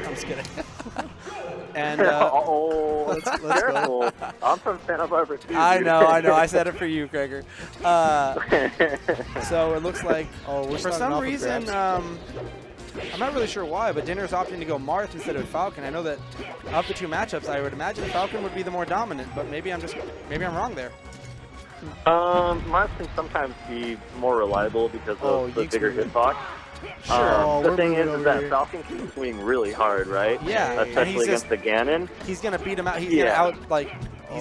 I'm just kidding. And let's careful. I'm from Santa Barbara too. I dude. know. I said it for you, Gregor. So it looks like for some reason, I'm not really sure why, but Dinner's opting to go Marth instead of Falcon. I know that of the two matchups, I would imagine Falcon would be the more dominant, but maybe I'm wrong there. Marth can sometimes be more reliable because of the bigger hitbox. Sure. The thing is that Falcon can swing really hard, right? Yeah, especially against the Ganon. He's gonna beat him out. He's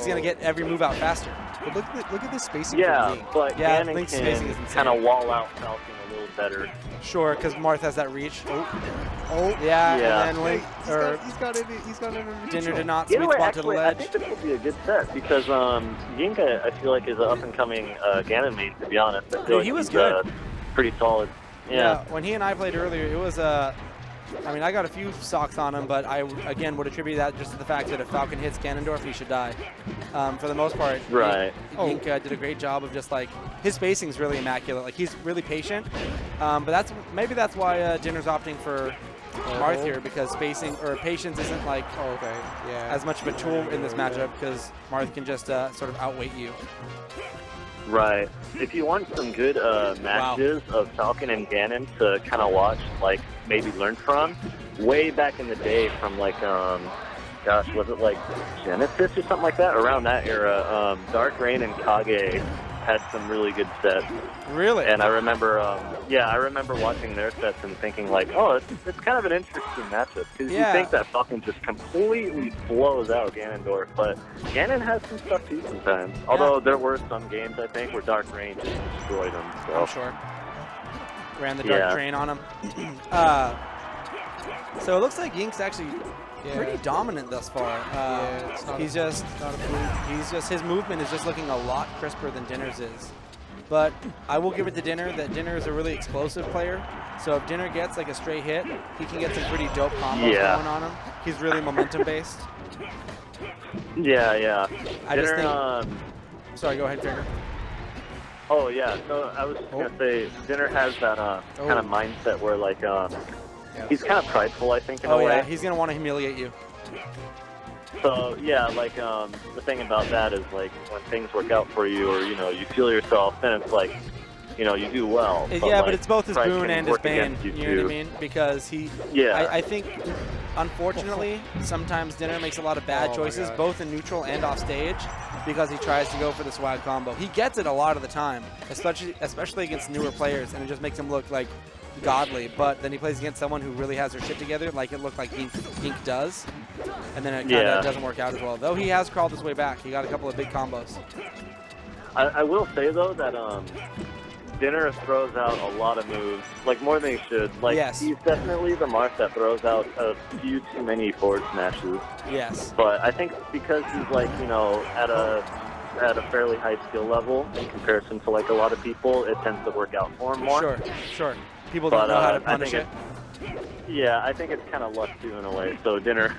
gonna get every move out faster. But look at the spacing. Yeah, but Ganon Link's spacing is can insane. kind of wall out Falcon a little better. Sure, because Marth has that reach. Yeah. And then Link He's got it. Dinner did not You sweet know what, spot to the actually, ledge. I think this will be a good set because Yink, I feel like, is an up-and-coming Ganon main, to be honest. I feel Dude, like he was he's, good. Pretty solid. Yeah. When he and I played earlier, it was I mean, I got a few socks on him, but I, again, would attribute that just to the fact that if Falcon hits Ganondorf, he should die. For the most part, right. Yink did a great job of just, like, his spacing's really immaculate. Like, he's really patient. But maybe that's why Dinner's opting for Marth here, because patience isn't, like, as much of a tool in this matchup, because Marth can just sort of outweight you. Right. If you want some good matches of Falcon and Ganon to kind of watch, like maybe learn from, way back in the day from like, gosh, was it like Genesis or something like that? Around that era, Dark Reign and Kage had some really good sets. Really? And I remember, I remember watching their sets and thinking like, oh, it's kind of an interesting matchup because you think that Falcon just completely blows out Ganondorf, but Ganon has some stuff too sometimes. Although there were some games I think where Dark Reign just destroyed him. So. I'm sure. Ran the Dark Drain on him. So it looks like Yink's actually pretty dominant thus far. His movement is just looking a lot crisper than Dinner's is. But I will give it to Dinner that Dinner is a really explosive player. So if Dinner gets like a straight hit, he can get some pretty dope combos going on him. He's really momentum based. Yeah. I just think. Sorry, go ahead, Gregor. Oh yeah, so I was just gonna say Dinner has that kind of mindset where like he's kind of prideful, I think, in a way. Oh yeah, he's gonna want to humiliate you. So yeah, like the thing about that is like when things work out for you, or you feel yourself, then it's like you do well. But it's both his boon and his bane. You know what I mean? Because I think unfortunately sometimes Dinner makes a lot of bad choices, both in neutral and off stage, because he tries to go for the swag combo. He gets it a lot of the time, especially against newer players, and it just makes him look like godly. But then he plays against someone who really has their shit together, like it looked like Yink does, and then it kind of doesn't work out as well. Though he has crawled his way back. He got a couple of big combos. I will say though that Dinner throws out a lot of moves, like more than he should. Like he's definitely the Marth that throws out a few too many forward smashes. Yes. But I think because he's like at a fairly high skill level in comparison to like a lot of people, it tends to work out for him more. Sure. People don't know how to punish it. Yeah, I think it's kind of luck too in a way. So Dinner,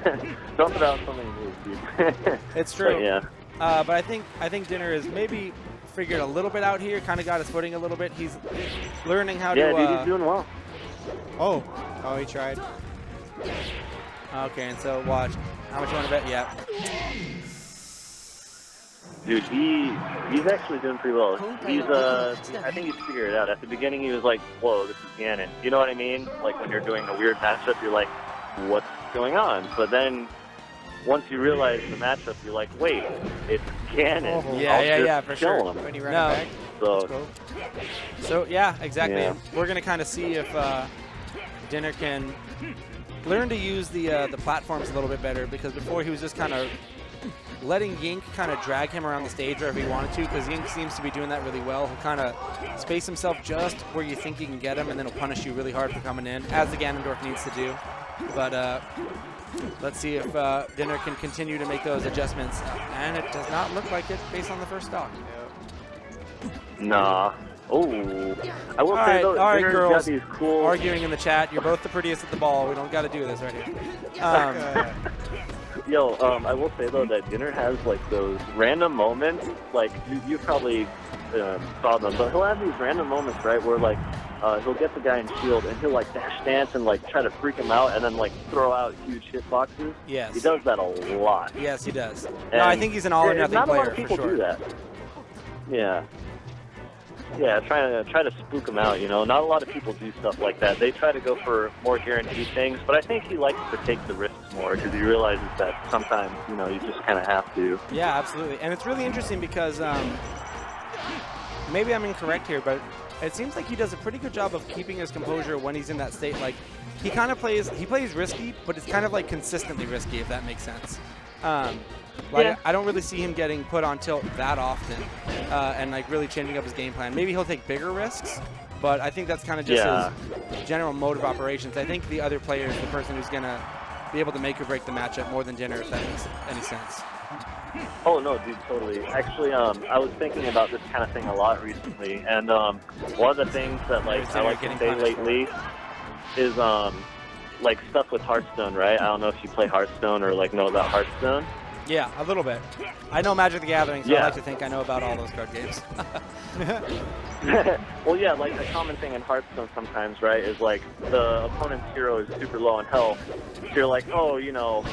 don't throw out so many moves, dude. It's true. But, but I think Dinner is maybe figured a little bit out here, kind of got his footing a little bit. He's learning how to... Yeah, dude, he's doing well. Oh, he tried. Okay, and so watch. How much you want to bet? Yeah. Dude, he's actually doing pretty well. I think he's figured it out. At the beginning, he was like, whoa, this is Ganon. You know what I mean? Like, when you're doing a weird matchup, you're like, what's going on? But then, once you realize the matchup, you're like, wait, it's Ganon. Yeah, for sure. When you run it back. So, yeah, exactly. Yeah. We're going to kind of see if Dinner can learn to use the platforms a little bit better, because before he was just kind of letting Yink kind of drag him around the stage wherever he wanted to, because Yink seems to be doing that really well. He'll kind of space himself just where you think you can get him, and then he'll punish you really hard for coming in, as the Ganondorf needs to do. But let's see if Dinner can continue to make those adjustments. And it does not look like it based on the first stock. Nah. Oh. I will say though, all right, girls, got these cool... arguing in the chat. You're both the prettiest at the ball. We don't got to do this right here. Yo, I will say though that Dinner has like those random moments, like you probably saw them, but he'll have these random moments, right, where like he'll get the guy in shield, and he'll like dash dance and like try to freak him out, and then like throw out huge hitboxes. Yes. He does that a lot. Yes, he does. And no, I think he's an all or nothing not player a lot of people for sure. do that. Yeah. Yeah, try to spook him out, you know. Not a lot of people do stuff like that. They try to go for more guaranteed things, but I think he likes to take the risks more because he realizes that sometimes, you know, you just kind of have to. Yeah, absolutely. And it's really interesting because maybe I'm incorrect here, but it seems like he does a pretty good job of keeping his composure when he's in that state. Like, he kind of plays risky, but it's kind of like consistently risky, if that makes sense. Like, yeah. I don't really see him getting put on tilt that often and like really changing up his game plan. Maybe he'll take bigger risks, but I think that's kind of just his general mode of operations. I think the other player is the person who's going to be able to make or break the matchup more than Dinner, if that makes any sense. Oh, no, dude, totally. Actually, I was thinking about this kind of thing a lot recently, and one of the things that like I like to say lately is like stuff with Hearthstone, right? I don't know if you play Hearthstone or like know about Hearthstone. Yeah, a little bit. I know Magic the Gathering, so I like to think I know about all those card games. Well, yeah, like a common thing in Hearthstone sometimes, right, is like the opponent's hero is super low in health. You're like, oh, you know,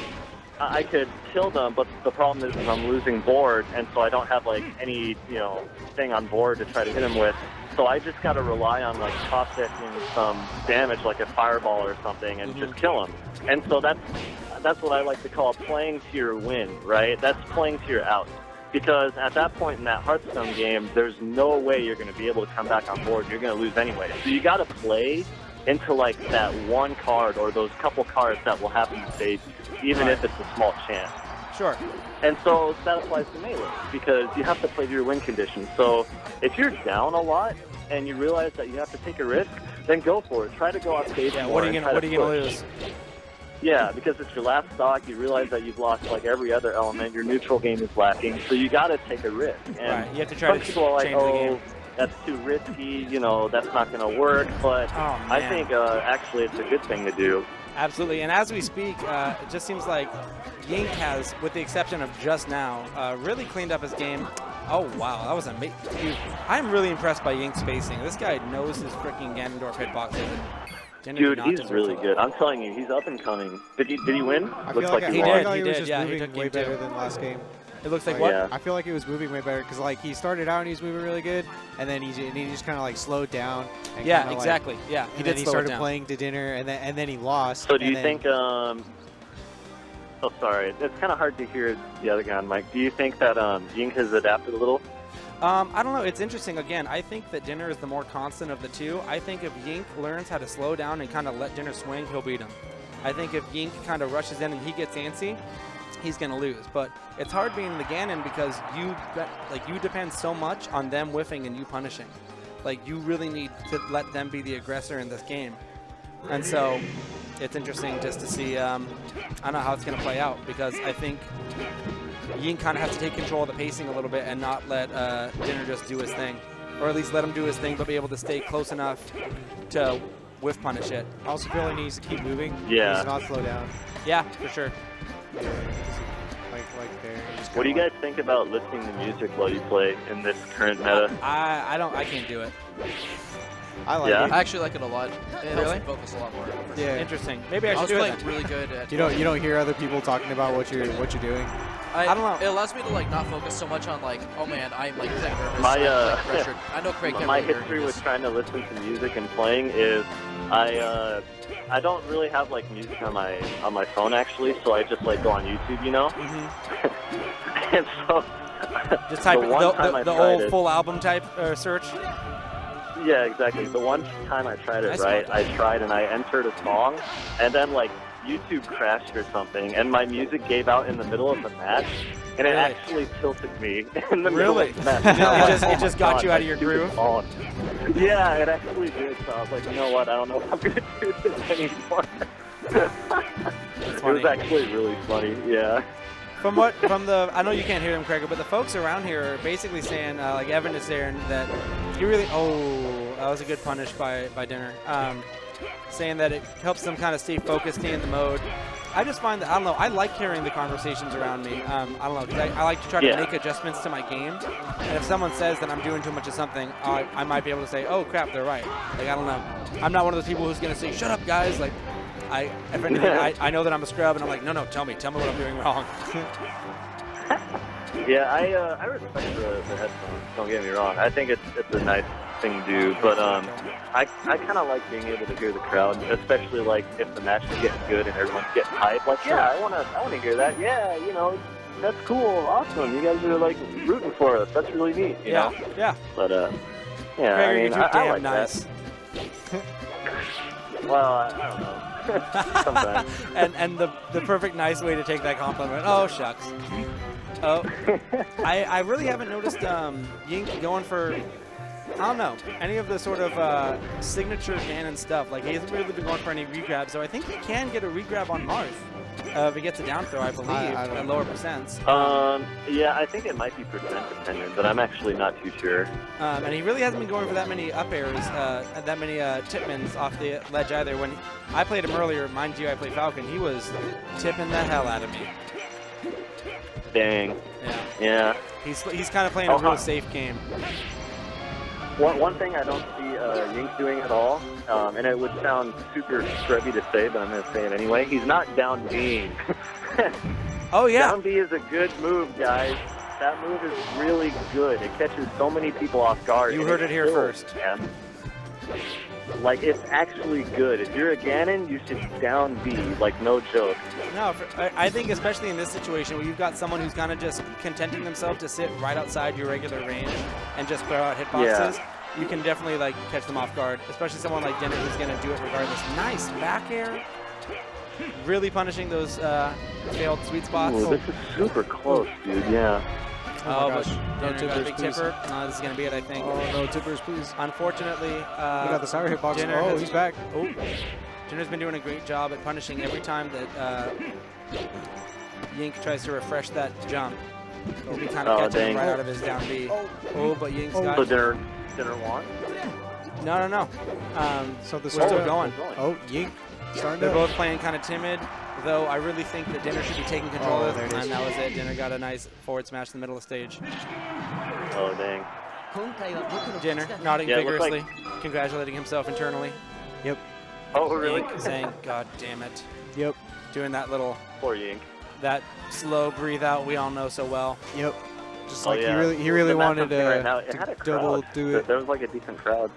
I could kill them, but the problem is I'm losing board, and so I don't have like any, you know, thing on board to try to hit him with. So I just got to rely on like processing some damage, like a fireball or something, and just kill him. And so that's what I like to call playing to your win, right? That's playing to your out. Because at that point in that Hearthstone game, there's no way you're going to be able to come back on board. You're going to lose anyway. So you got to play into like that one card or those couple cards that will happen to save you, even if it's a small chance. Sure. And so that applies to melee because you have to play to your win conditions. So if you're down a lot and you realize that you have to take a risk, then go for it. Try to go off stage more. What are you going to lose? Yeah, because it's your last stock. You realize that you've lost like every other element. Your neutral game is lacking, so you got to take a risk. And you have to try to people are like, change the game. That's too risky. You know, that's not going to work. But I think actually it's a good thing to do. Absolutely. And as we speak, it just seems like Yink has, with the exception of just now, really cleaned up his game. Oh, wow. That was amazing. I'm really impressed by Yink's spacing. This guy knows his freaking Ganondorf hitboxes. Dude, he's really good. I'm telling you, he's up and coming. Did he win? I feel like he did. He was just he moving way better than last game. It looks like what? Yeah. I feel like he was moving way better because like he started out and he was moving really good, and then he just kind of like slowed down. And yeah, exactly. Yeah, he did. He started playing to Dinner, and then he lost. So do you think? Oh, sorry. It's kind of hard to hear the other guy on mic. Do you think that Yink has adapted a little? I don't know. It's interesting. Again, I think that Dinner is the more constant of the two. I think if Yink learns how to slow down and kind of let Dinner swing, he'll beat him. I think if Yink kind of rushes in and he gets antsy, he's going to lose. But it's hard being the Ganon because you depend so much on them whiffing and you punishing. Like, you really need to let them be the aggressor in this game. And so it's interesting just to see, I don't know how it's going to play out because I think Yink kind of has to take control of the pacing a little bit and not let Dinner just do his thing. Or at least let him do his thing, but be able to stay close enough to whiff punish it. I also feel he needs to keep moving. Yeah. He needs to not slow down. Yeah, for sure. Like there. What do you guys think about listening to music while you play in this current meta? I can't do it. I like it. I actually like it a lot. It helps me focus a lot more. Yeah. Interesting. Maybe I should do it. I was playing really good at. You don't hear other people talking about what you're doing. I don't know. It allows me to like not focus so much on like, oh man, I'm like nervous. My I'm, like, pressured. I know Craig can my really history hear with this. trying to listen to music and playing is I don't really have like music on my phone actually, so I just like go on YouTube, you know. Mm-hmm. And so just type the old full album type search. Yeah, exactly. The one time I tried it, right, I tried and I entered a song, and then like YouTube crashed or something, and my music gave out in the middle of the match, and it actually tilted me in the middle of the match. It just got you out of your groove? Yeah, it actually did, so I was like, you know what, I don't know if I'm going to do this anymore. It was actually really funny, yeah. I know you can't hear them, Craig, but the folks around here are basically saying, like Evan is saying, that you really, that was a good punish by Dinner, saying that it helps them kind of stay focused, stay in the mode. I just find that, I don't know, I like carrying the conversations around me. I don't know, because I like to try to make adjustments to my game. And if someone says that I'm doing too much of something, I might be able to say, oh, crap, they're right. Like, I don't know. I'm not one of those people who's going to say, shut up, guys. Like, if anything, I know that I'm a scrub, and I'm like, no, tell me what I'm doing wrong. Yeah, I respect the headphones. Don't get me wrong. I think it's a nice thing to do, but I kind of like being able to hear the crowd, especially like if the match is getting good and everyone's getting hyped. Like, yeah, I wanna hear that. Yeah, you know, that's cool, awesome. You guys are like rooting for us. That's really neat. You know? Yeah. But yeah, Gregor, I mean, you're I damn like nice. that. Well, I don't know. Sometimes. and the perfect nice way to take that compliment. Oh, shucks. Oh, I really haven't noticed Yink going for, I don't know, any of the sort of signature Ganon stuff. Like, he hasn't really been going for any regrabs, so I think he can get a regrab on Marth if he gets a down throw, I believe, at lower percents. Yeah, I think it might be percent dependent, but I'm actually not too sure. And he really hasn't been going for that many up airs, that many tipmans off the ledge either. When I played him earlier, mind you, I played Falcon, he was tipping the hell out of me. Dang. Yeah. He's kind of playing a real safe game. One thing I don't see Yink doing at all, and it would sound super scrubby to say, but I'm going to say it anyway, he's not down Bing. Oh, yeah. Down B is a good move, guys. That move is really good. It catches so many people off guard. You heard it here first. Man. Like, it's actually good. If you're a Ganon, you should down B, like, no joke. No, I think especially in this situation where you've got someone who's kind of just contenting themselves to sit right outside your regular range and just throw out hitboxes, you can definitely, like, catch them off guard, especially someone like Dinner who's going to do it regardless. Nice back air. Really punishing those failed sweet spots. Ooh, this is super close, dude, yeah. Oh, gosh. but Dinner got a big tipper. This is going to be it, I think. Oh, no tippers, please. Unfortunately, We got the sour hitbox. Dinner He's back. Oh, Dinner's been doing a great job at punishing every time that Yink tries to refresh that jump. He's been kind of catching him right out of his down B. Oh, but Yink's got... So Dinner won? No. So the we're still going. Oh, Yink. They're both playing kind of timid, though I really think that Dinner should be taking control of it. And that was it. Dinner got a nice forward smash in the middle of the stage. Oh, dang. Dinner nodding vigorously, congratulating himself internally. Yep. Oh, really? Yink saying, God damn it. Yep. Doing that little... Poor Yink. That slow breathe out we all know so well. Yep. Just like he really wanted to double do it. There was like a decent crowd.